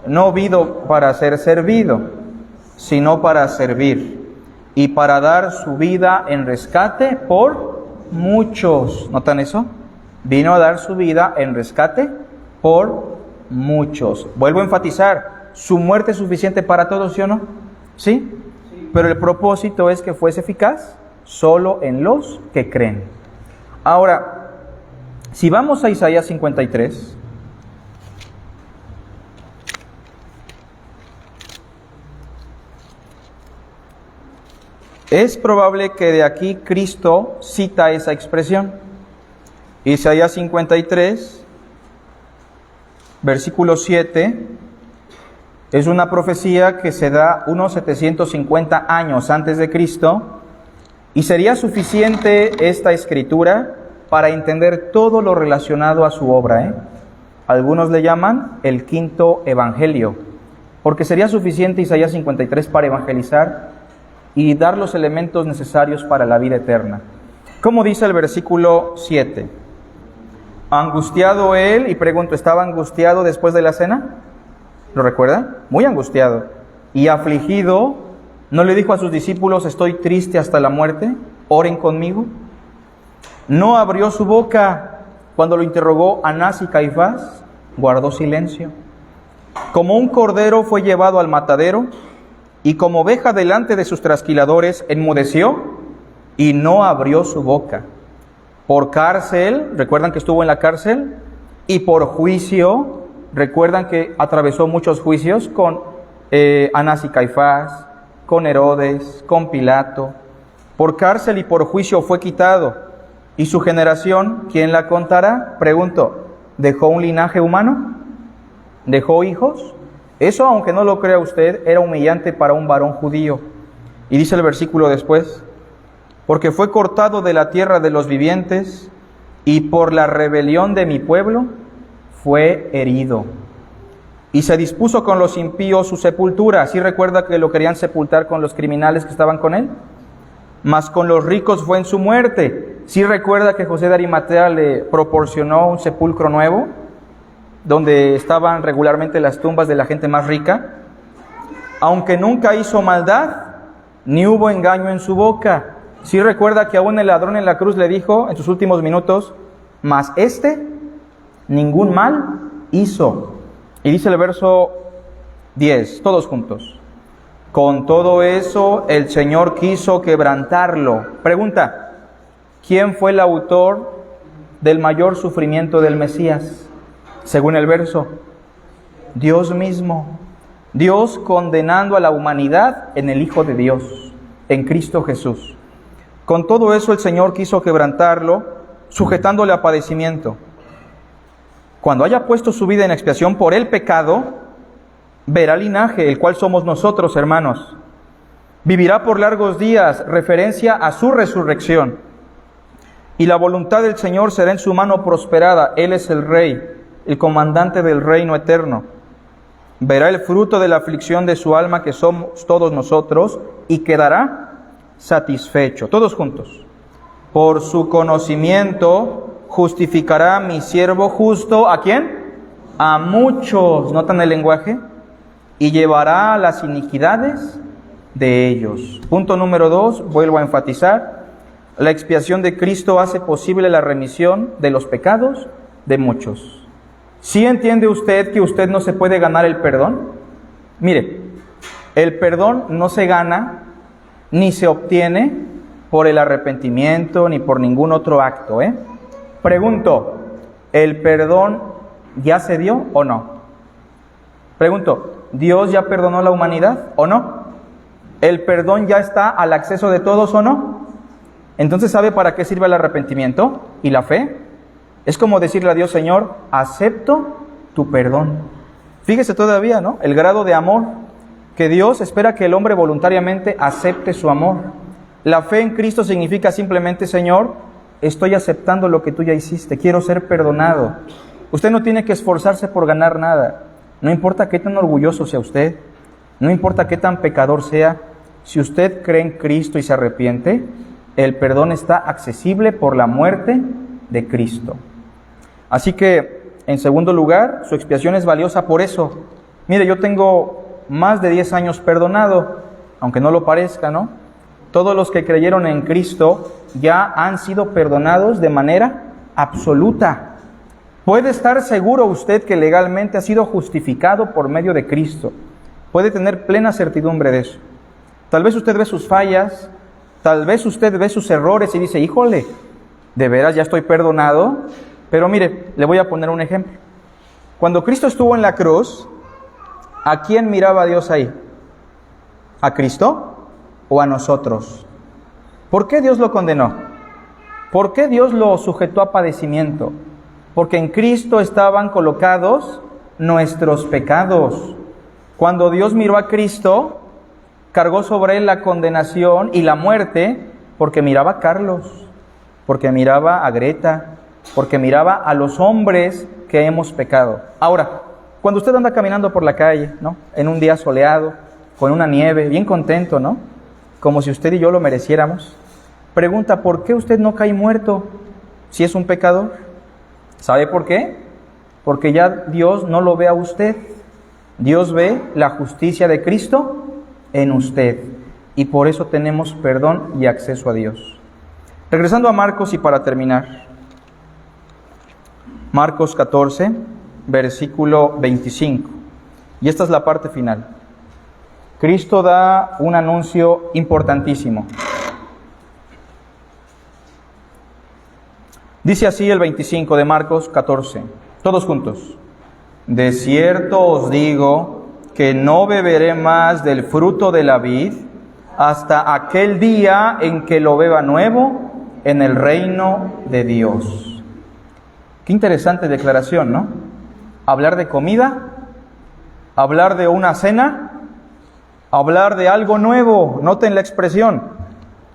no vino para ser servido, sino para servir, y para dar su vida en rescate por muchos. ¿Notan eso? Vino a dar su vida en rescate por muchos. Vuelvo a enfatizar, ¿su muerte es suficiente para todos, sí o no? ¿Sí? Pero el propósito es que fuese eficaz solo en los que creen. Ahora, si vamos a Isaías 53, es probable que de aquí Cristo cita esa expresión. Isaías 53, versículo 7, es una profecía que se da unos 750 años antes de Cristo, y sería suficiente esta escritura para entender todo lo relacionado a su obra. Algunos le llaman el quinto evangelio, porque sería suficiente Isaías 53 para evangelizar y dar los elementos necesarios para la vida eterna. ¿Cómo dice el versículo 7? Angustiado él, y pregunto, ¿estaba angustiado después de la cena? ¿Lo recuerdan? Muy angustiado. Y afligido, ¿no le dijo a sus discípulos, estoy triste hasta la muerte? Oren conmigo. No abrió su boca cuando lo interrogó Anás y Caifás, guardó silencio. Como un cordero fue llevado al matadero, y como oveja delante de sus trasquiladores enmudeció y no abrió su boca. Por cárcel, recuerdan que estuvo en la cárcel, y por juicio, recuerdan que atravesó muchos juicios con Anás y Caifás, con Herodes, con Pilato. Por cárcel y por juicio fue quitado. ¿Y su generación, quién la contará? Pregunto, ¿dejó un linaje humano? ¿Dejó hijos? Eso, aunque no lo crea usted, era humillante para un varón judío. Y dice el versículo después, porque fue cortado de la tierra de los vivientes, y por la rebelión de mi pueblo fue herido. Y se dispuso con los impíos su sepultura. ¿Sí recuerda que lo querían sepultar con los criminales que estaban con él? Mas con los ricos fue en su muerte. ¿Sí recuerda que José de Arimatea le proporcionó un sepulcro nuevo, donde estaban regularmente las tumbas de la gente más rica? Aunque nunca hizo maldad, ni hubo engaño en su boca. ¿Sí recuerda que aún el ladrón en la cruz le dijo en sus últimos minutos, mas ningún mal hizo? Y dice el verso 10, todos juntos. Con todo eso, el Señor quiso quebrantarlo. Pregunta, ¿quién fue el autor del mayor sufrimiento del Mesías? Según el verso, Dios mismo. Dios condenando a la humanidad en el Hijo de Dios. en Cristo Jesús. Con todo eso el Señor quiso quebrantarlo, sujetándole a padecimiento. Cuando haya puesto su vida en expiación por el pecado, verá linaje, el cual somos nosotros, hermanos. Vivirá por largos días, referencia a su resurrección. Y la voluntad del Señor será en su mano prosperada. Él es el Rey, el comandante del reino eterno. Verá el fruto de la aflicción de su alma, que somos todos nosotros, y quedará satisfecho. Todos juntos. Por su conocimiento justificará mi siervo justo. ¿A quién? A muchos. ¿Notan el lenguaje? Y llevará las iniquidades de ellos. Punto número 2, vuelvo a enfatizar. La expiación de Cristo hace posible la remisión de los pecados de muchos. ¿Sí entiende usted que usted no se puede ganar el perdón? Mire, el perdón no se gana ni se obtiene por el arrepentimiento ni por ningún otro acto, Pregunto, ¿el perdón ya se dio o no? Pregunto, ¿Dios ya perdonó a la humanidad o no? ¿El perdón ya está al acceso de todos o no? Entonces, ¿sabe para qué sirve el arrepentimiento y la fe? Es como decirle a Dios: Señor, acepto tu perdón. Fíjese todavía, ¿no? El grado de amor que Dios espera que el hombre voluntariamente acepte su amor. La fe en Cristo significa simplemente: Señor, estoy aceptando lo que tú ya hiciste, quiero ser perdonado. Usted no tiene que esforzarse por ganar nada. No importa qué tan orgulloso sea usted, no importa qué tan pecador sea, si usted cree en Cristo y se arrepiente, el perdón está accesible por la muerte de Cristo. Así que, en segundo lugar, su expiación es valiosa por eso. Mire, yo tengo más de 10 años perdonado, aunque no lo parezca, ¿no? Todos los que creyeron en Cristo ya han sido perdonados de manera absoluta. Puede estar seguro usted que legalmente ha sido justificado por medio de Cristo. Puede tener plena certidumbre de eso. Tal vez usted ve sus fallas, tal vez usted ve sus errores y dice: híjole, de veras ya estoy perdonado. Pero mire, le voy a poner un ejemplo. Cuando Cristo estuvo en la cruz, ¿a quién miraba Dios ahí? ¿A Cristo o a nosotros? ¿Por qué Dios lo condenó? ¿Por qué Dios lo sujetó a padecimiento? Porque en Cristo estaban colocados nuestros pecados. Cuando Dios miró a Cristo, cargó sobre él la condenación y la muerte, porque miraba a Carlos, porque miraba a Greta, porque miraba a los hombres que hemos pecado. Ahora, cuando usted anda caminando por la calle, ¿no?, en un día soleado, con una nieve, bien contento, ¿no?, como si usted y yo lo mereciéramos, pregunta: ¿por qué usted no cae muerto si es un pecador? ¿Sabe por qué? Porque ya Dios no lo ve a usted. Dios ve la justicia de Cristo en usted. Y por eso tenemos perdón y acceso a Dios. Regresando a Marcos y para terminar. Marcos 14, versículo 25. Y esta es la parte final. Cristo da un anuncio importantísimo. Dice así el 25 de Marcos 14. Todos juntos. De cierto os digo que no beberé más del fruto de la vid hasta aquel día en que lo beba nuevo en el reino de Dios. Qué interesante declaración, ¿no? Hablar de comida, hablar de una cena, hablar de algo nuevo. Noten la expresión: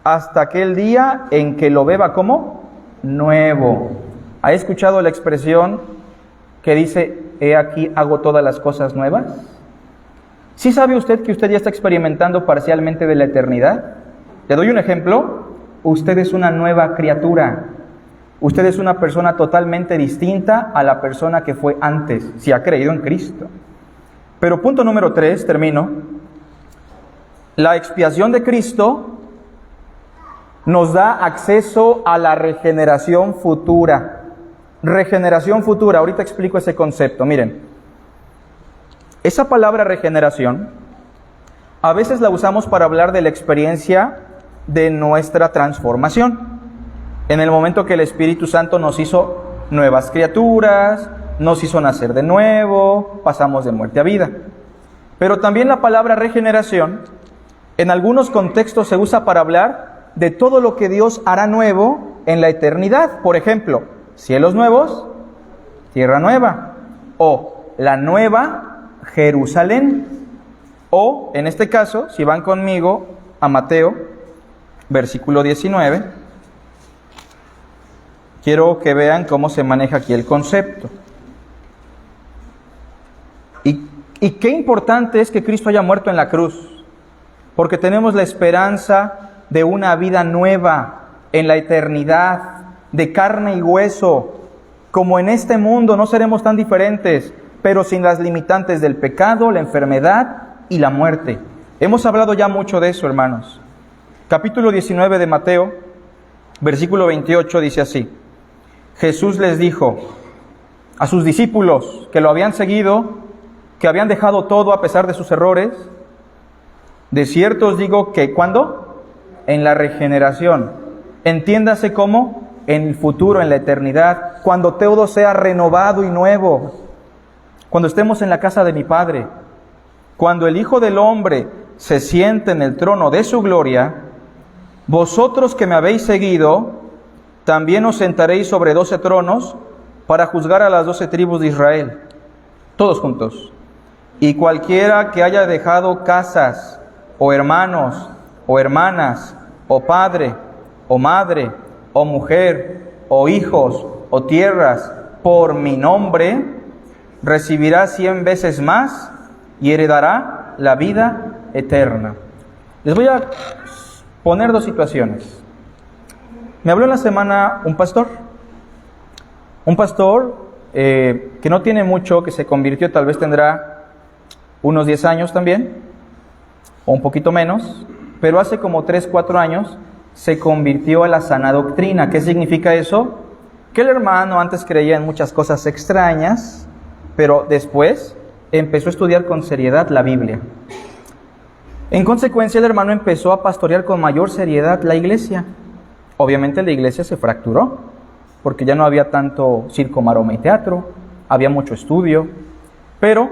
hasta aquel día en que lo beba, ¿cómo? Nuevo. ¿Ha escuchado la expresión que dice: he aquí hago todas las cosas nuevas? ¿Sí sabe usted que usted ya está experimentando parcialmente de la eternidad? Le doy un ejemplo. Usted es una nueva criatura. Usted es una persona totalmente distinta a la persona que fue antes, si ha creído en Cristo. Pero punto número 3, termino. La expiación de Cristo nos da acceso a la regeneración futura. Regeneración futura, ahorita explico ese concepto. Miren, esa palabra regeneración, a veces la usamos para hablar de la experiencia de nuestra transformación. En el momento que el Espíritu Santo nos hizo nuevas criaturas, nos hizo nacer de nuevo, pasamos de muerte a vida. Pero también la palabra regeneración En algunos contextos se usa para hablar de todo lo que Dios hará nuevo en la eternidad. Por ejemplo, cielos nuevos, tierra nueva, o la nueva Jerusalén. O, en este caso, si van conmigo a Mateo, versículo 19, quiero que vean cómo se maneja aquí el concepto. Y qué importante es que Cristo haya muerto en la cruz, porque tenemos la esperanza de una vida nueva en la eternidad, de carne y hueso. Como en este mundo no seremos tan diferentes, pero sin las limitantes del pecado, la enfermedad y la muerte. Hemos hablado ya mucho de eso, hermanos. Capítulo 19 de Mateo, versículo 28 dice así: Jesús les dijo a sus discípulos que lo habían seguido, que habían dejado todo a pesar de sus errores: de cierto os digo que, ¿cuándo? En la regeneración. Entiéndase cómo en el futuro, en la eternidad, cuando todo sea renovado y nuevo, cuando estemos en la casa de mi Padre, cuando el Hijo del Hombre se siente en el trono de su gloria, vosotros que me habéis seguido, también os sentaréis sobre 12 tronos para juzgar a las 12 tribus de Israel. Todos juntos. Y cualquiera que haya dejado casas, o hermanos, o hermanas, o padre, o madre, o mujer, o hijos, o tierras, por mi nombre, recibirá 100 veces más y heredará la vida eterna. Les voy a poner dos situaciones. Me habló en la semana un pastor que no tiene mucho, que se convirtió, tal vez tendrá unos 10 años también, o un poquito menos, pero hace como 3, 4 años se convirtió a la sana doctrina. ¿Qué significa eso? Que el hermano antes creía en muchas cosas extrañas, pero después empezó a estudiar con seriedad la Biblia. En consecuencia, el hermano empezó a pastorear con mayor seriedad la iglesia. Obviamente la iglesia se fracturó, porque ya no había tanto circo, maroma y teatro, había mucho estudio, pero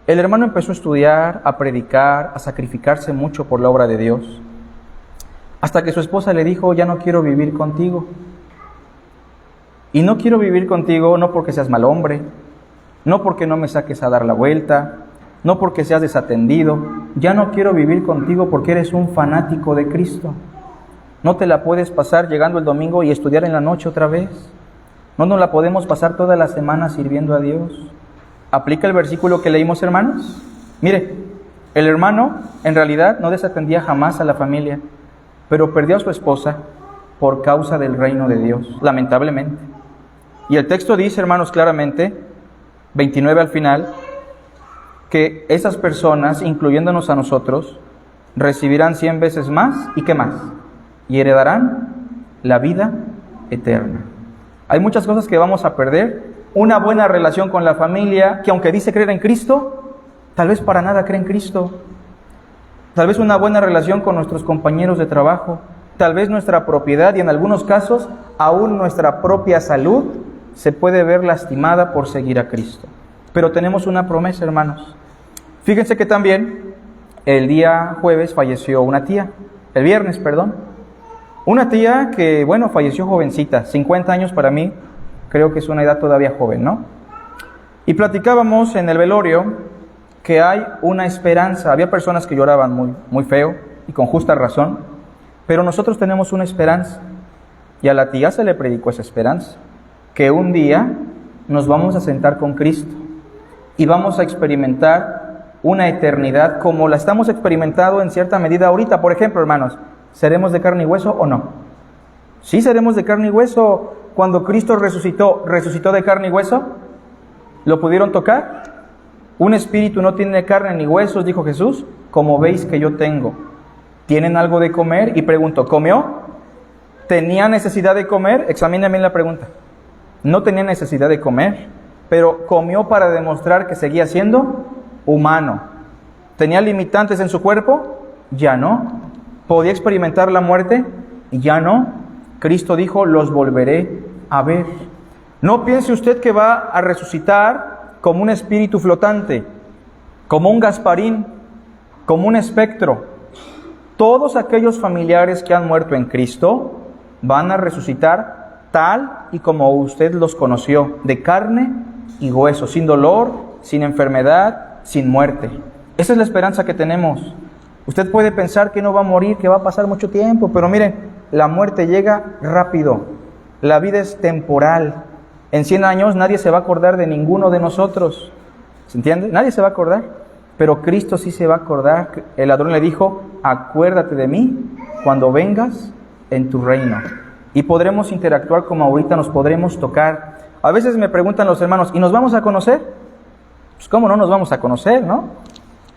el hermano empezó a estudiar, a predicar, a sacrificarse mucho por la obra de Dios, hasta que su esposa le dijo: ya no quiero vivir contigo. Y no quiero vivir contigo no porque seas mal hombre, no porque no me saques a dar la vuelta, no porque seas desatendido. Ya no quiero vivir contigo porque eres un fanático de Cristo. No te la puedes pasar llegando el domingo y estudiar en la noche otra vez. No nos la podemos pasar toda la semana sirviendo a Dios. ¿Aplica el versículo que leímos, hermanos? Mire, el hermano en realidad no desatendía jamás a la familia, pero perdió a su esposa por causa del reino de Dios, lamentablemente. Y el texto dice, hermanos, claramente, 29 al final, que esas personas, incluyéndonos a nosotros, recibirán 100 veces más, ¿y qué más? Y heredarán la vida eterna. Hay muchas cosas que vamos a perder. Una buena relación con la familia, que aunque dice creer en Cristo, tal vez para nada cree en Cristo. Tal vez una buena relación con nuestros compañeros de trabajo, tal vez nuestra propiedad y en algunos casos aún nuestra propia salud se puede ver lastimada por seguir a Cristo. Pero tenemos una promesa, hermanos. Fíjense que también el día jueves falleció una tía, el viernes, perdón. Una tía que, bueno, falleció jovencita, 50 años para mí, creo que es una edad todavía joven, ¿no? Y platicábamos en el velorio que hay una esperanza. Había personas que lloraban muy feo y con justa razón, pero nosotros tenemos una esperanza. Y a la tía se le predicó esa esperanza, que un día nos vamos a sentar con Cristo y vamos a experimentar una eternidad como la estamos experimentando en cierta medida ahorita. Por ejemplo, hermanos, ¿seremos de carne y hueso o no? Sí, seremos de carne y hueso. Cuando Cristo resucitó de carne y hueso. ¿Lo pudieron tocar? Un espíritu no tiene carne ni huesos, dijo Jesús, como veis que yo tengo. ¿Tienen algo de comer? Y pregunto, ¿comió? ¿Tenía necesidad de comer? Examinen bien la pregunta. No tenía necesidad de comer, pero comió para demostrar que seguía siendo humano. ¿Tenía limitantes en su cuerpo? Ya no. ¿Podía experimentar la muerte? Ya no. Cristo dijo, los volveré a ver. No piense usted que va a resucitar como un espíritu flotante, como un Gasparín, como un espectro. Todos aquellos familiares que han muerto en Cristo van a resucitar tal y como usted los conoció, de carne y hueso, sin dolor, sin enfermedad, sin muerte. Esa es la esperanza que tenemos. Usted puede pensar que no va a morir, que va a pasar mucho tiempo, pero miren, la muerte llega rápido. La vida es temporal. En 100 años nadie se va a acordar de ninguno de nosotros. ¿Se entiende? Nadie se va a acordar. Pero Cristo sí se va a acordar. El ladrón le dijo, acuérdate de mí cuando vengas en tu reino. Y podremos interactuar como ahorita, nos podremos tocar. A veces me preguntan los hermanos, ¿y nos vamos a conocer? Pues cómo no nos vamos a conocer, ¿no?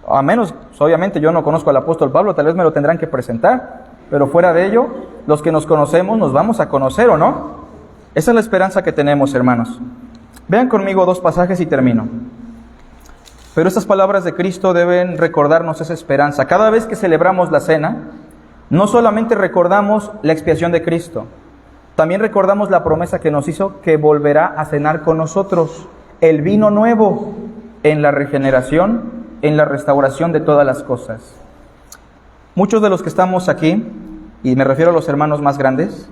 A menos, obviamente yo no conozco al apóstol Pablo, tal vez me lo tendrán que presentar. Pero fuera de ello, los que nos conocemos nos vamos a conocer, ¿o no? Esa es la esperanza que tenemos, hermanos. Vean conmigo 2 pasajes y termino. Pero estas palabras de Cristo deben recordarnos esa esperanza. Cada vez que celebramos la cena, no solamente recordamos la expiación de Cristo, también recordamos la promesa que nos hizo que volverá a cenar con nosotros, el vino nuevo en la regeneración, en la restauración de todas las cosas. Muchos de los que estamos aquí, y me refiero a los hermanos más grandes,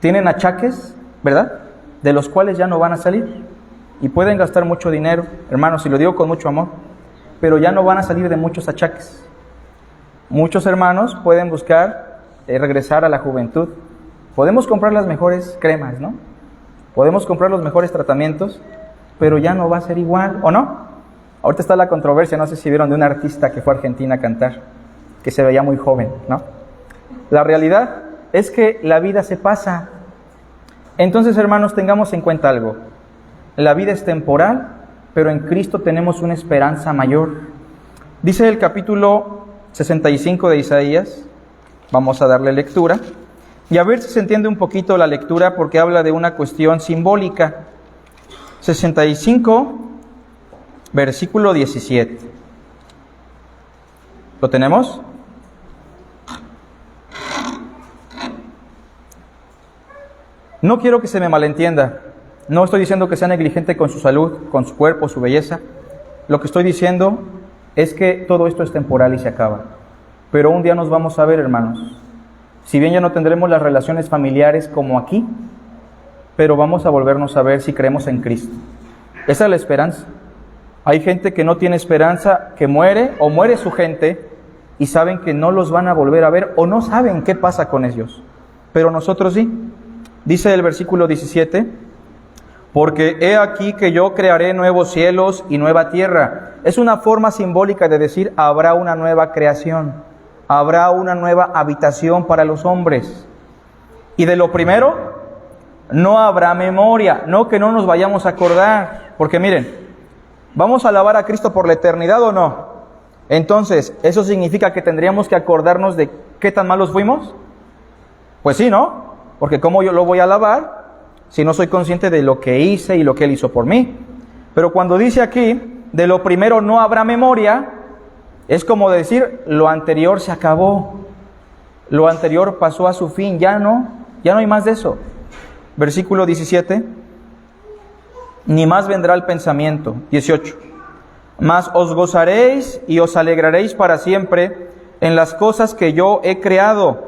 tienen achaques, ¿verdad?, de los cuales ya no van a salir. Y pueden gastar mucho dinero, hermanos, y lo digo con mucho amor, pero ya no van a salir de muchos achaques. Muchos hermanos pueden buscar regresar a la juventud. Podemos comprar las mejores cremas, ¿no? Podemos comprar los mejores tratamientos, pero ya no va a ser igual, ¿o no? Ahorita está la controversia, no sé si vieron, de un artista que fue a Argentina a cantar, que se veía muy joven, ¿no? La realidad es que la vida se pasa. Entonces, hermanos, tengamos en cuenta algo. La vida es temporal, pero en Cristo tenemos una esperanza mayor. Dice el capítulo 65 de Isaías, vamos a darle lectura, y a ver si se entiende un poquito la lectura, porque habla de una cuestión simbólica. 65, versículo 17. ¿Lo tenemos? No quiero que se me malentienda. No estoy diciendo que sea negligente con su salud, con su cuerpo, su belleza. Lo que estoy diciendo es que todo esto es temporal y se acaba. Pero un día nos vamos a ver, hermanos. Si bien ya no tendremos las relaciones familiares como aquí, pero vamos a volvernos a ver si creemos en Cristo. Esa es la esperanza. Hay gente que no tiene esperanza, que muere o muere su gente y saben que no los van a volver a ver o no saben qué pasa con ellos. Pero nosotros sí. Dice el versículo 17, porque he aquí que yo crearé nuevos cielos y nueva tierra. Es una forma simbólica de decir, habrá una nueva creación, habrá una nueva habitación para los hombres. Y de lo primero, no habrá memoria, no que no nos vayamos a acordar, porque miren, ¿vamos a alabar a Cristo por la eternidad o no? Entonces, ¿eso significa que tendríamos que acordarnos de qué tan malos fuimos? Pues sí, ¿no? Porque ¿cómo yo lo voy a alabar si no soy consciente de lo que hice y lo que Él hizo por mí? Pero cuando dice aquí, de lo primero no habrá memoria, es como decir, lo anterior se acabó, lo anterior pasó a su fin, ya no hay más de eso. Versículo 17, ni más vendrá el pensamiento. 18, mas os gozaréis y os alegraréis para siempre en las cosas que yo he creado.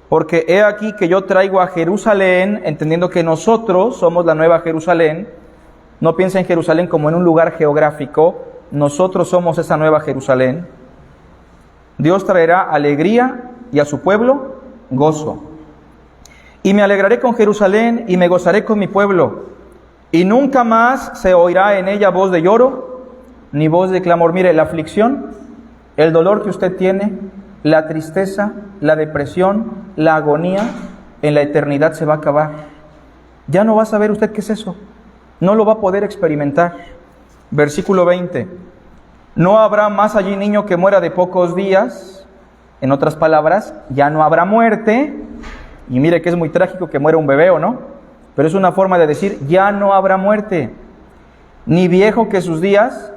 Porque he aquí que yo traigo a Jerusalén, entendiendo que nosotros somos la nueva Jerusalén. No piensen en Jerusalén como en un lugar geográfico. Nosotros somos esa nueva Jerusalén. Dios traerá alegría y a su pueblo gozo. Y me alegraré con Jerusalén y me gozaré con mi pueblo. Y nunca más se oirá en ella voz de lloro ni voz de clamor. Mire, la aflicción, el dolor que usted tiene, la tristeza, la depresión, la agonía, en la eternidad se va a acabar. Ya no va a saber usted qué es eso. No lo va a poder experimentar. Versículo 20. No habrá más allí niño que muera de pocos días. En otras palabras, ya no habrá muerte. Y mire que es muy trágico que muera un bebé, ¿o no? Pero es una forma de decir, ya no habrá muerte. Ni viejo que sus días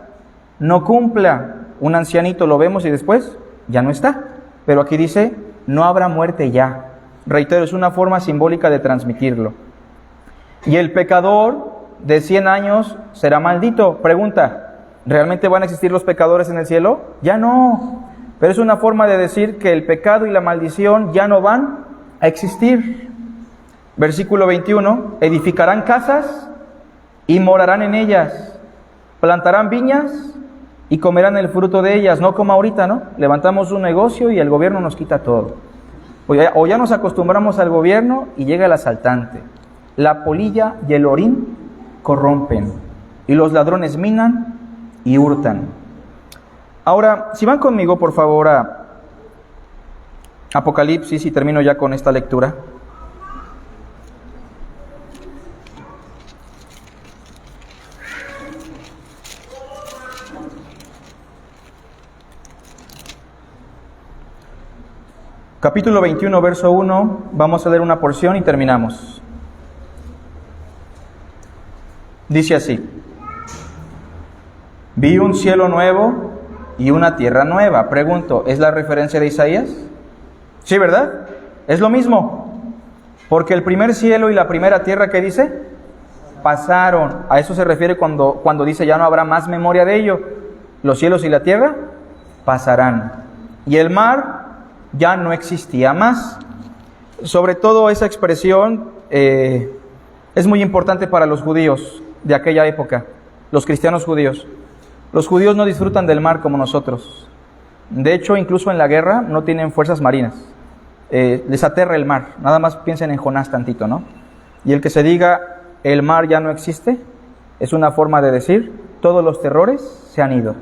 no cumpla. Un ancianito lo vemos y después ya no está. Pero aquí dice, no habrá muerte ya. Reitero, es una forma simbólica de transmitirlo. Y el pecador de 100 años será maldito. Pregunta, ¿realmente van a existir los pecadores en el cielo? Ya no. pero es una forma de decir que el pecado y la maldición ya no van a existir. Versículo 21, edificarán casas y morarán en ellas, plantarán viñas y comerán el fruto de ellas, no como ahorita, ¿no? Levantamos un negocio y el gobierno nos quita todo. O ya nos acostumbramos al gobierno y llega el asaltante. La polilla y el orín corrompen, y los ladrones minan y hurtan. Ahora, si van conmigo, por favor, a Apocalipsis, y termino ya con esta lectura. Capítulo 21, verso 1, vamos a leer una porción y terminamos. Dice así: vi un cielo nuevo y una tierra nueva. Pregunto, ¿es la referencia de Isaías? Sí, ¿verdad? Es lo mismo. Porque el primer cielo y la primera tierra, ¿qué dice? Pasaron. A eso se refiere cuando dice ya no habrá más memoria de ello. Los cielos y la tierra pasarán. Y el mar ya no existía más. Sobre todo esa expresión es muy importante para los judíos de aquella época, los cristianos judíos. Los judíos no disfrutan del mar como nosotros. De hecho, incluso en la guerra no tienen fuerzas marinas. Les aterra el mar. Nada más piensen en Jonás tantito, ¿no? Y el que se diga el mar ya no existe es una forma de decir todos los terrores se han ido.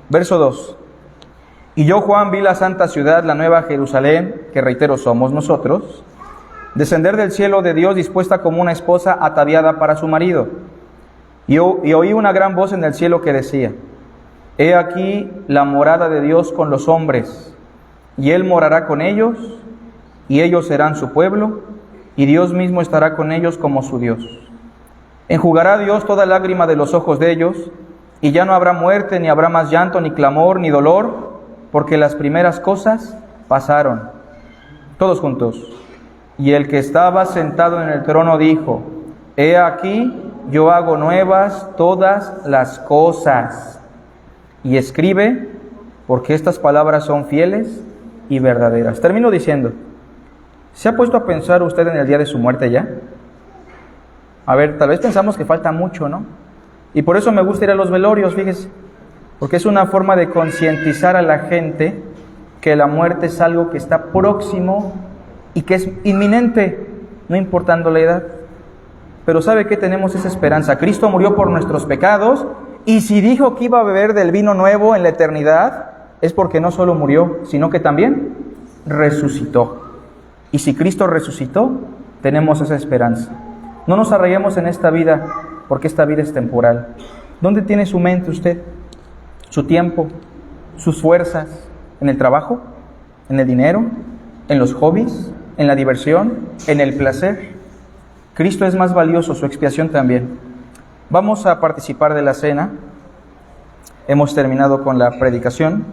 Verso 2. Y yo, Juan, vi la santa ciudad, la nueva Jerusalén, que reitero somos nosotros, descender del cielo de Dios dispuesta como una esposa ataviada para su marido. Y oí una gran voz en el cielo que decía: he aquí la morada de Dios con los hombres, y Él morará con ellos, y ellos serán su pueblo, y Dios mismo estará con ellos como su Dios. Enjugará Dios toda lágrima de los ojos de ellos, y ya no habrá muerte, ni habrá más llanto, ni clamor, ni dolor, porque las primeras cosas pasaron. Todos juntos. Y el que estaba sentado en el trono dijo: he aquí, yo hago nuevas todas las cosas. Y escribe, porque estas palabras son fieles y verdaderas. Termino diciendo, ¿se ha puesto a pensar usted en el día de su muerte ya? A ver, tal vez pensamos que falta mucho, ¿no? Y por eso me gusta ir a los velorios, fíjese, porque es una forma de concientizar a la gente que la muerte es algo que está próximo y que es inminente, no importando la edad. Pero ¿sabe qué? Tenemos esa esperanza. Cristo murió por nuestros pecados, y si dijo que iba a beber del vino nuevo en la eternidad, es porque no solo murió, sino que también resucitó. Y si Cristo resucitó, tenemos esa esperanza. No nos arraiguemos en esta vida, porque esta vida es temporal. ¿Dónde tiene su mente usted? ¿Su tiempo? ¿Sus fuerzas? ¿En el trabajo? ¿En el dinero? ¿En los hobbies? ¿En la diversión? ¿En el placer? Cristo es más valioso, su expiación también. Vamos a participar de la cena. Hemos terminado con la predicación.